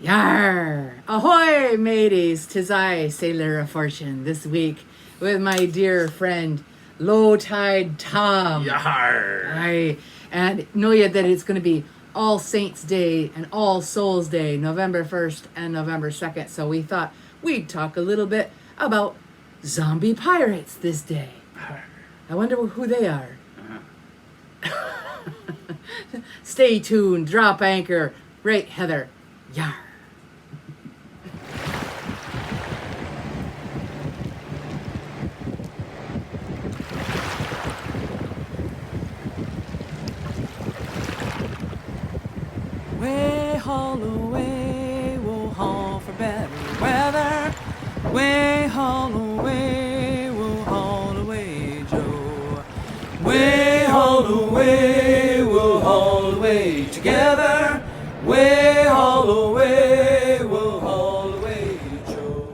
Yar! Ahoy, mateys! 'Tis I, Sailor of Fortune, this week with my dear friend, Low Tide Tom. Yar! Aye, and know ye that it's going to be All Saints Day and All Souls Day, November 1st and November 2nd. So we thought we'd talk a little bit about zombie pirates this day. I wonder who they are. Stay tuned, drop anchor, right, Heather. Yar! Way haul away, we'll haul for better weather. Way haul away, we'll haul away, Joe. Way haul away, we'll haul away together. Way haul away, we'll haul away, Joe.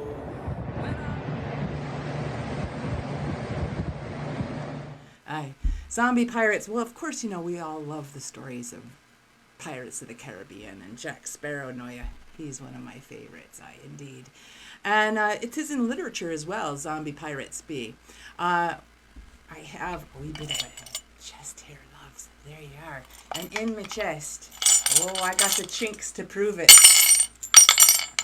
Aye. Zombie pirates. Well, of course, we all love the stories of Pirates of the Caribbean and Jack Sparrow. Noya, he's one of my favorites. Aye, indeed. And it is in literature as well, zombie pirates be. I have a wee bit of a chest here, loves. There you are. And in my chest, oh, I got the chinks to prove it.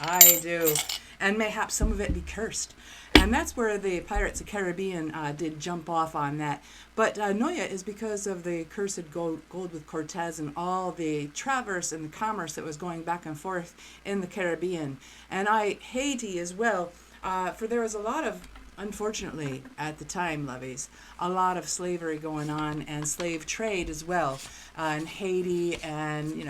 I do. And mayhap some of it be cursed. And that's where the Pirates of the Caribbean did jump off on that. But Noya is because of the cursed gold with Cortez and all the traverse and the commerce that was going back and forth in the Caribbean. And Haiti as well, for there was a lot of, unfortunately, at the time, lovies, a lot of slavery going on and slave trade as well in Haiti and,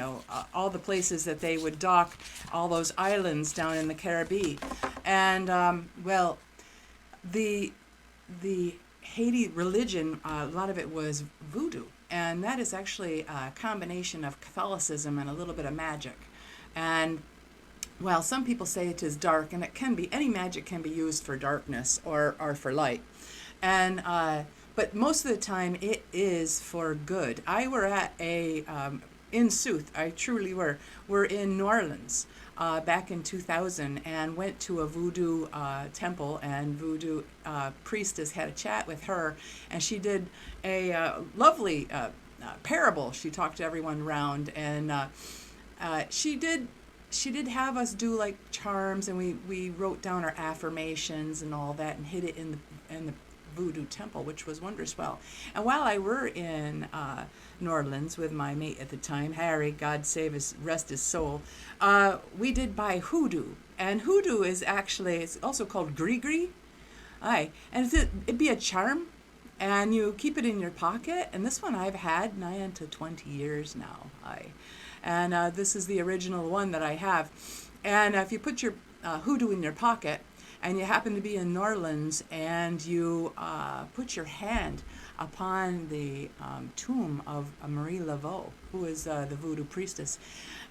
all the places that they would dock, all those islands down in the Caribbean. And, the Haiti religion, a lot of it was Voodoo, and that is actually a combination of Catholicism and a little bit of magic. And well, some people say it is dark, and it can be. Any magic can be used for darkness or for light, and but most of the time it is for good. I were at in Sooth. I truly were. We're in New Orleans. Back in 2000 and went to a voodoo temple, and voodoo priestess had a chat with her, and she did a lovely parable. She talked to everyone around, and she did have us do like charms, and we wrote down our affirmations and all that and hid it in the voodoo temple, which was wondrous well. And while I were in New Orleans with my mate at the time, Harry, God save his, rest his soul, we did buy Hoodoo. And Hoodoo is actually, it's also called gris-gris. Aye. And it'd be a charm, and you keep it in your pocket. And this one I've had nigh into 20 years now. Aye. And this is the original one that I have. And if you put your Hoodoo in your pocket, and you happen to be in New Orleans, and you put your hand upon the tomb of Marie Laveau, who is the voodoo priestess,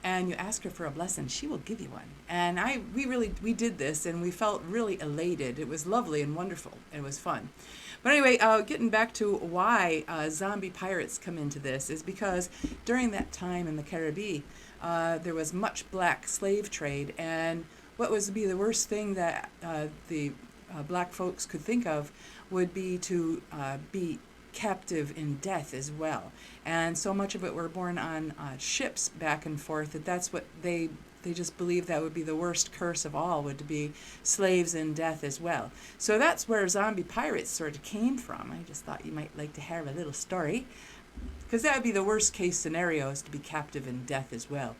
and you ask her for a blessing, she will give you one. And we did this, and we felt really elated. It was lovely and wonderful. It was fun. But anyway, getting back to why zombie pirates come into this is because during that time in the Caribbean, there was much black slave trade, and what would be the worst thing that the black folks could think of would be to be captive in death as well. And so much of it were born on ships back and forth that's what they just believed that would be the worst curse of all, would to be slaves in death as well. So that's where zombie pirates sort of came from. I just thought you might like to have a little story, because that would be the worst case scenario, is to be captive in death as well.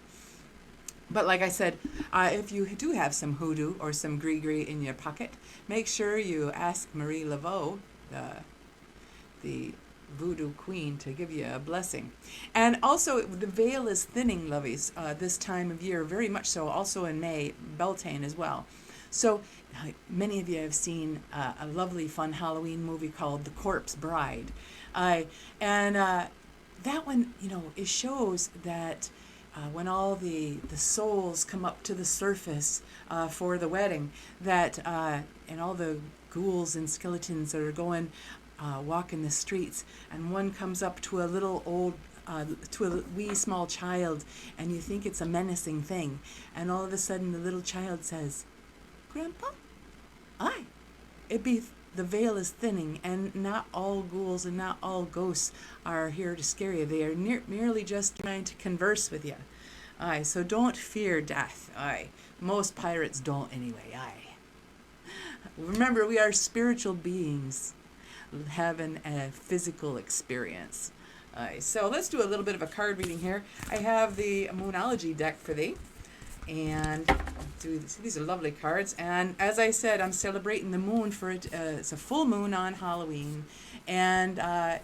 But like I said, if you do have some hoodoo or some gris-gris in your pocket, make sure you ask Marie Laveau, the voodoo queen, to give you a blessing. And also, the veil is thinning, lovies, this time of year, very much so, also in May, Beltane as well. So many of you have seen a lovely, fun Halloween movie called The Corpse Bride. And that one, it shows that when all the souls come up to the surface for the wedding, that and all the ghouls and skeletons that are going walking the streets, and one comes up to a little old to a wee small child, and you think it's a menacing thing, and all of a sudden the little child says, "Grandpa?" Aye. The veil is thinning, and not all ghouls and not all ghosts are here to scare you. They are merely just trying to converse with you. Aye, so don't fear death. Aye. Most pirates don't anyway. Aye. Remember, we are spiritual beings having a physical experience. So let's do a little bit of a card reading here. I have the Moonology deck for thee. And these are lovely cards. And as I said, I'm celebrating the moon for it. It's a full moon on Halloween. And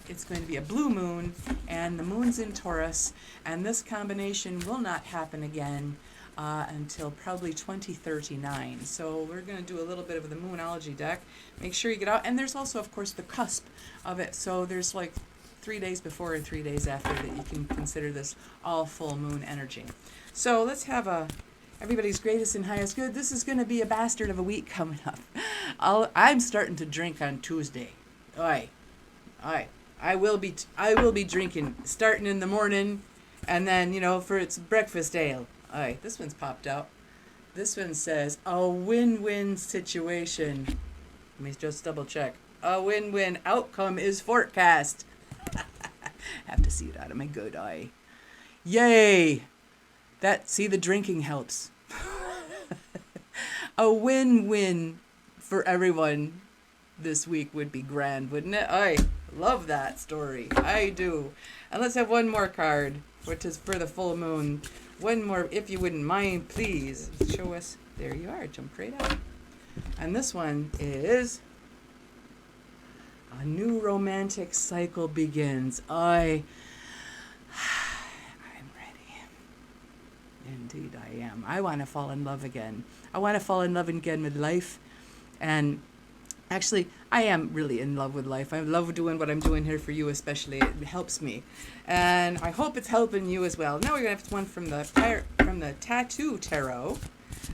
it's going to be a blue moon. And the moon's in Taurus. And this combination will not happen again until probably 2039. So we're going to do a little bit of the Moonology deck. Make sure you get out. And there's also, of course, the cusp of it. So there's like 3 days before and 3 days after that you can consider this all full moon energy. So let's have everybody's greatest and highest good. This is going to be a bastard of a week coming up. I'm starting to drink on Tuesday. Aye. I will be drinking starting in the morning, and then for its breakfast ale. Aye. This one's popped out. This one says a win-win situation. Let me just double check. A win-win outcome is forecast. Have to see it out of my good eye. Yay! The drinking helps. A win-win for everyone this week would be grand, wouldn't it? I love that story. I do. And let's have one more card, which is for the full moon. One more, if you wouldn't mind, please. Show us. There you are. Jump right out. And this one is a new romantic cycle begins. I'm ready. Indeed I am. I want to fall in love again. I want to fall in love again with life. And actually, I am really in love with life. I love doing what I'm doing here for you especially. It helps me. And I hope it's helping you as well. Now we're going to have one from the Tattoo Tarot.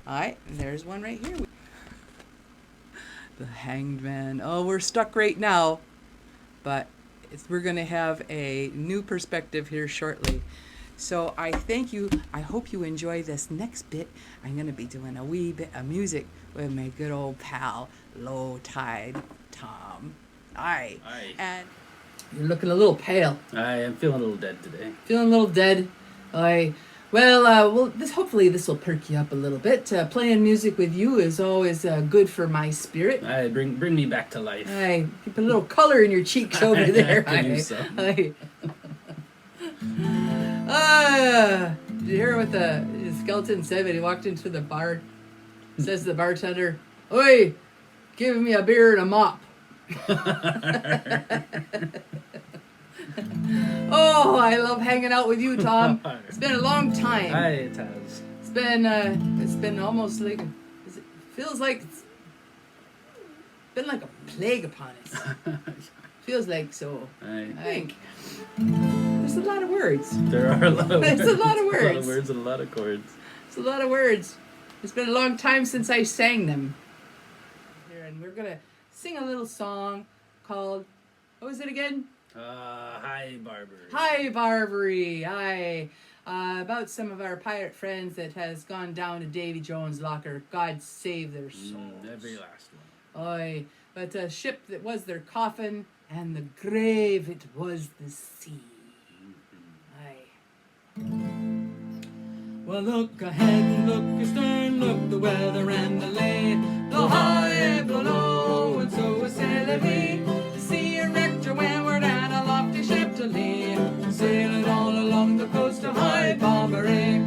All right, and there's one right here. The Hanged Man. Oh, we're stuck right now, but we're going to have a new perspective here shortly. So I thank you. I hope you enjoy this next bit. I'm going to be doing a wee bit of music with my good old pal, Low Tide Tom. Aye. And you're looking a little pale. I am feeling a little dead today. Feeling a little dead. Aye. Well, hopefully this will perk you up a little bit. Playing music with you is always good for my spirit. Aye, bring me back to life. Aye, keep a little color in your cheeks over there. Aye. Aye. Did you hear what the skeleton said when he walked into the bar? Says the bartender, "Oi, give me a beer and a mop." Oh, I love hanging out with you, Tom. It's been a long time. Aye, it has. It's been almost like feels like it's been like a plague upon us. Feels like so. Aye. I think there's a lot of words. There are a lot of words. It's a lot of words. A lot of words and a lot of chords. It's a lot of words. It's been a long time since I sang them. Here, and we're gonna sing a little song called, what was it again? High Barbary. High Barbary. Aye. About some of our pirate friends that has gone down to Davy Jones' locker. God save their souls. Every last one. Aye. But a ship that was their coffin, and the grave it was the sea. Aye. Well, look ahead, look astern, look the weather and the lay. Blow high, blow low, and so is sailing we. See a wrecked to windward and a lofty ship to lee, sailing all along the coast of High Barbary.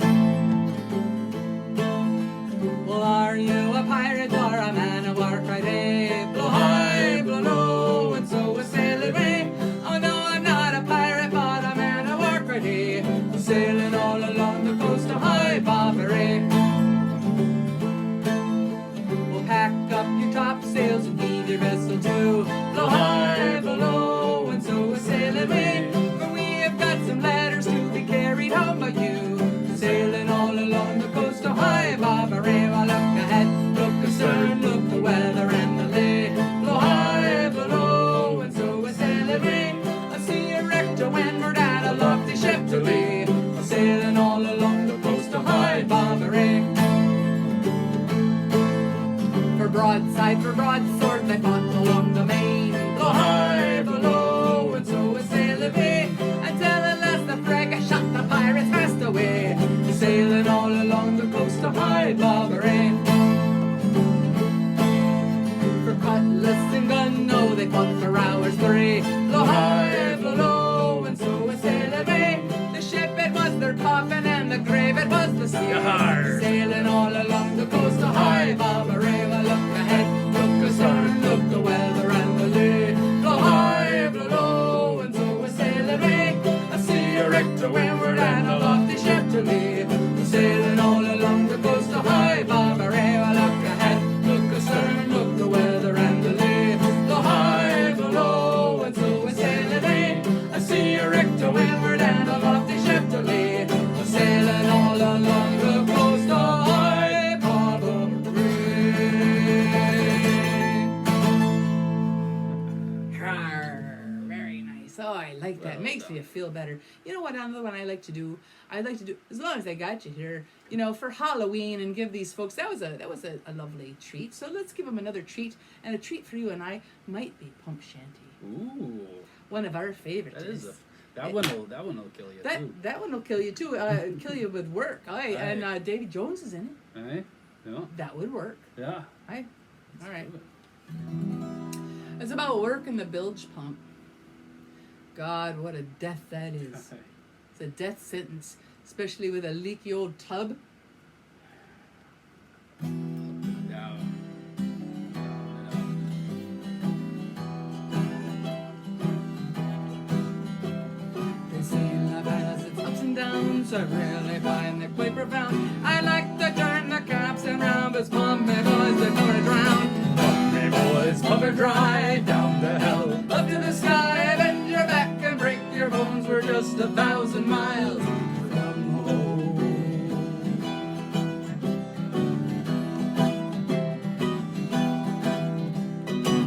Well, are you a pirate or a man of war? Cried they. Blow high, blow low, and so is sailing we. Oh no, I'm not a pirate, but a man of war, cried he, sailing all along the coast of High Barbary. Well, pack up your topsails and heave your vessel too. Blow high, blow low, and so is sailing we. For we have got some letters to be carried home by you, sailing all along the coast of High Barbary. Well, look ahead, look astern, look the weather and the lay. Blow high, blow low, and so is sailing we. I see a wreck to windward and a lofty ship fight for broadsword, they fought along the main. Blow high, blow low, and so it sailed away, until at last the frigate shot the pirates fast away, sailing all along the coast of High Barbary. For cutlass and gun, no, they fought for hours three. Blow high, blow low, and so it sailed away. The ship, it was their coffin, and the grave, it was the sea. Yar. Sailing all along the coast of High Barbary. Well, look ahead, look astern, look the weather and the lee. Blow high, blow low, and so we sail away. I see a wreck to windward and a lofty ship to lee. Sailing all along the coast of High Barbary. Well, look ahead, look astern, look the weather and the lee. Blow high, blow low, and so we sail away. I see a wreck to windward and a lofty ship to lee. Sailing all along the coast of High Barbary. Very nice. Oh, I like that. Makes me feel better. You know what? Another one I like to do. As long as I got you here, you know, for Halloween, and give these folks. That was a lovely treat. So let's give them another treat, and a treat for you and I might be Pump Shanty. Ooh. One of our favorites. That one will kill you too. That one will kill you too. Kill you with work. Aye. And Davy Jones is in it. Aye. Yeah. That would work. Yeah. Aye. All right. It's about work in the bilge pump. God, what a death that is. It's a death sentence, especially with a leaky old tub. No. They say love has its ups and downs. I really find it quite profound. I like to turn the capstan round, but pump me boys, they're gonna drown. Pump me boys, pump it dry, down to hell, up to the sky, bend your back and break your bones. We're just 1,000 miles from home.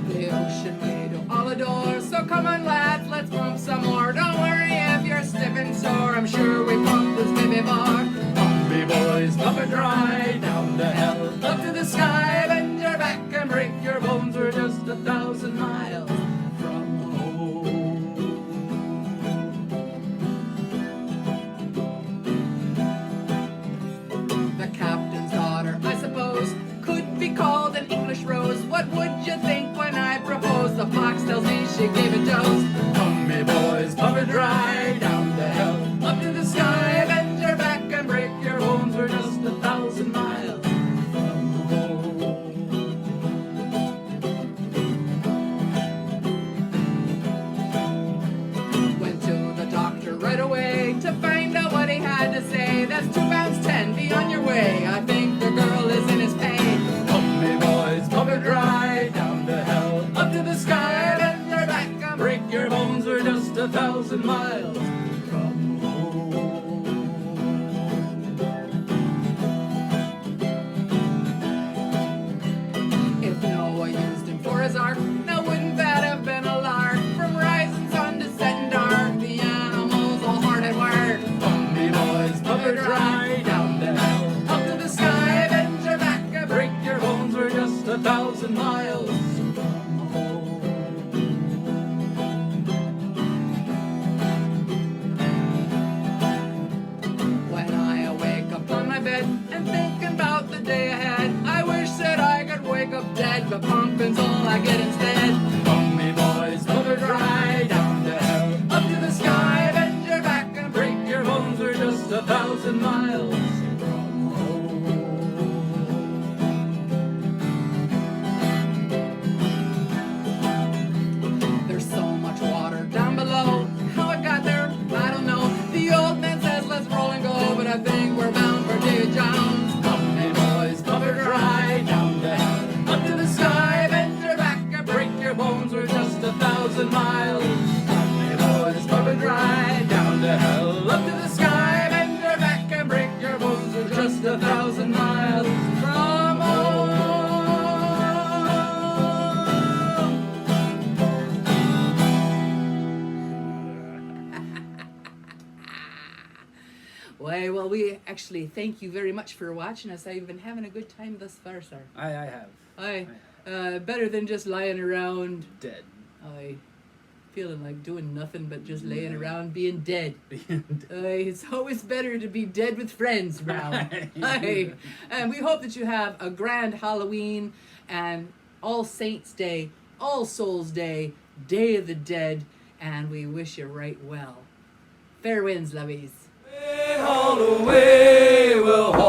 The ocean we do all adore, so come on lads, let's pump some more. Don't worry if you're stiff and sore, I'm sure we pumped this baby bar. Pump me boys, pump it dry, down to hell, up to the sky, bend your back and break your bones. We're just 1,000 miles from home. The captain's daughter, I suppose, could be called an English rose. What would you think when I proposed? The fox tells me she gave a dose. Pump me boys, pump it dry, down to hell, up to the sky, bend your back and break your bones. We're just 1,000 miles from home. Went to the doctor right away to find out what he had to say. That's 2 pounds 10, be on your way. I think the girl is in his pay. Pump me boys, pump it dry, down to hell, up to the sky, bend your back and break your bones. We're just 1,000 miles from home. If Noah used him for his ark, now wouldn't that have been a lark? From rising sun to setting dark, the animals all hard at work. Pump me boys, pump it dry, down to hell, up to the sky, bend your back and break your bones. We're just 1,000 miles from home. When I awake up on my bed and thinking about the day ahead, I wish that I could wake up dead, but pumping's all I get instead. Pump me boys, pump it dry, down to hell, up to the sky, bend your back and break your bones. We're just 1,000 miles from home. There's so much water down below. How it got there, I don't know. The old man says let's roll and go, but I think we're bound for David Jones. Pump me boys, pump it dry, down to hell, up to the sky, bend your back and break your bones. We're just 1,000 miles. Pump me boys, pump it dry, down to hell, up to the sky, bend your back and break your bones. We're just 1,000 miles from home. Why, well, we actually thank you very much for watching us. I've been having a good time thus far, sir. I have. Aye. Better than just lying around. Dead. Feeling like doing nothing but just laying around being dead. It's always better to be dead with friends, Brown. And we hope that you have a grand Halloween and All Saints Day, All Souls Day, Day of the Dead, and we wish you right well. Fair winds, lovies. Haul away, we'll haul